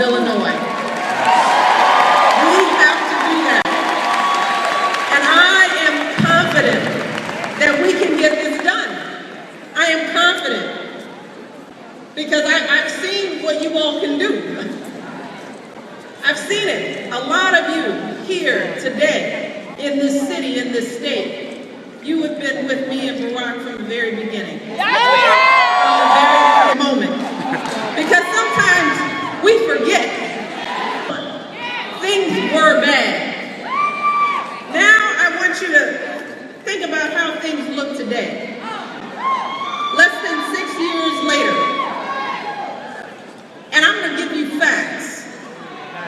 Illinois. We have to do that. And I am confident that we can get this done. I am confident because I've seen what you all can do. I've seen it. A lot of you here today in this city, in this state, you have been with me and Barack from the very beginning. From the very moment. Because sometimes we forget. Things were bad. Now I want you to think about how things look today. Less than 6 years later. And I'm going to give you facts.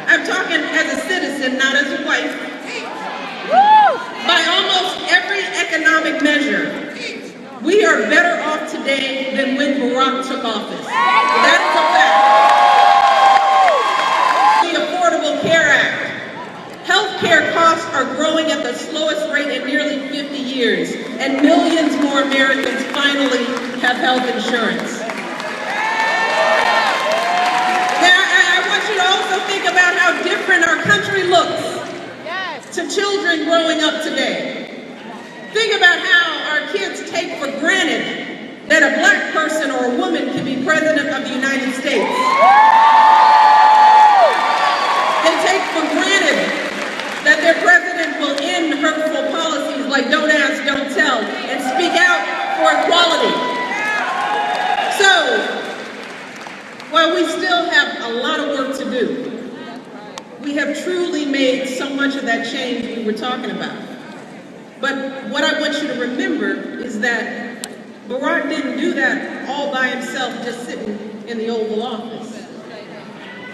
I'm talking as a citizen, not as a wife. By almost every economic measure, we are better off today than when Barack took office. That is a fact. The Affordable Care Act. Healthcare costs are growing at the slowest rate in nearly 50 years, and millions more Americans finally have health insurance. Now, I want you to also think about how different our country looks to children growing up today. Think about how our kids take for granted that a black person or a woman can be president of the United States. They take for granted that their president will end hurtful policies like don't ask, don't tell, and speak out for equality. So, while we still have a lot of work to do, we have truly made so much of that change we were talking about. But what I want you to remember is that Barack didn't do that all by himself, just sitting in the Oval Office.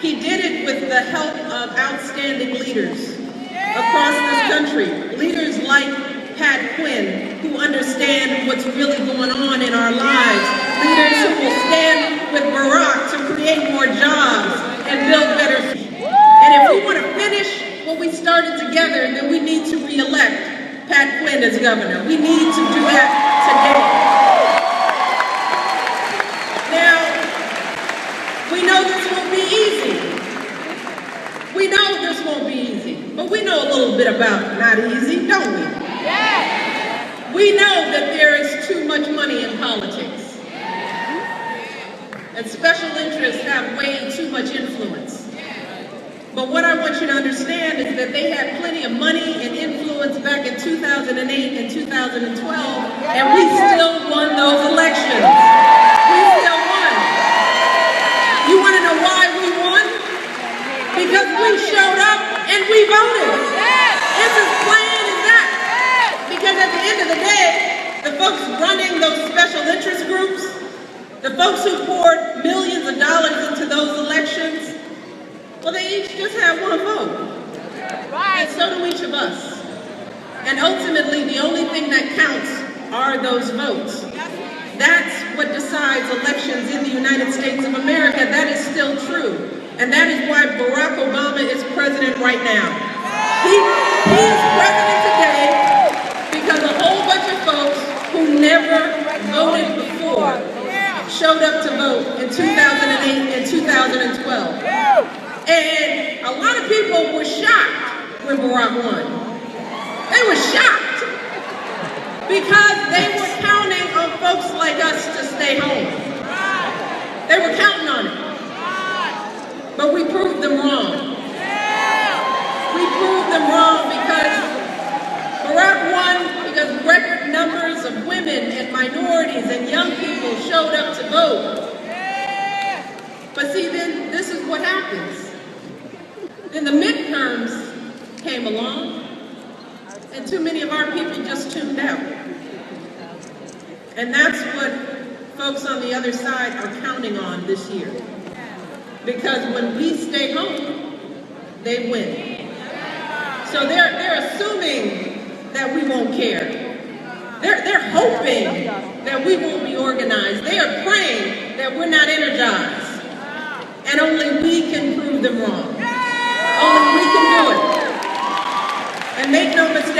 He did it with the help of outstanding leaders across this country. Leaders like Pat Quinn, who understand what's really going on in our lives. Leaders who will stand with Barack to create more jobs and build better. And if we want to finish what we started together, then we need to re-elect Pat Quinn as governor. We need to do that today. Now, we know this won't be easy. We know this won't be easy, but we know a little bit about not easy, don't we? Yeah. We know that there is too much money in politics. And special interests have way too much influence. But what I want you to understand is that they had plenty of money and influence back in 2008 and 2012, and we still won those elections. We still won. You want to know why we won? Because we showed up and we voted. It's as plain as that. Because at the end of the day, the folks running those special interest groups, the folks who poured millions of dollars into those elections, well, they each just have one vote. And so do each of us. And ultimately, the only thing that counts are those votes. That's what decides elections in the United States of America. That is still true. And that is why Barack Obama is president right now. He is president today because a whole bunch of folks who never voted before showed up to vote in 2008 and 2012. And a lot of people were shocked when Barack won. They were shocked because they were counting on folks like us to stay home. They were counting on it. But we proved them wrong. We proved them wrong because Barack won because record numbers of women and minorities and young people showed up to vote. But see, then this is what happens. Then the midterms came along, and too many of our people just tuned out. And that's what folks on the other side are counting on this year. Because when we stay home, they win. So they're assuming that we won't care. They're hoping that we won't be organized. They are praying that we're not energized. And only we can prove them wrong. Only we can do it. And make no mistake.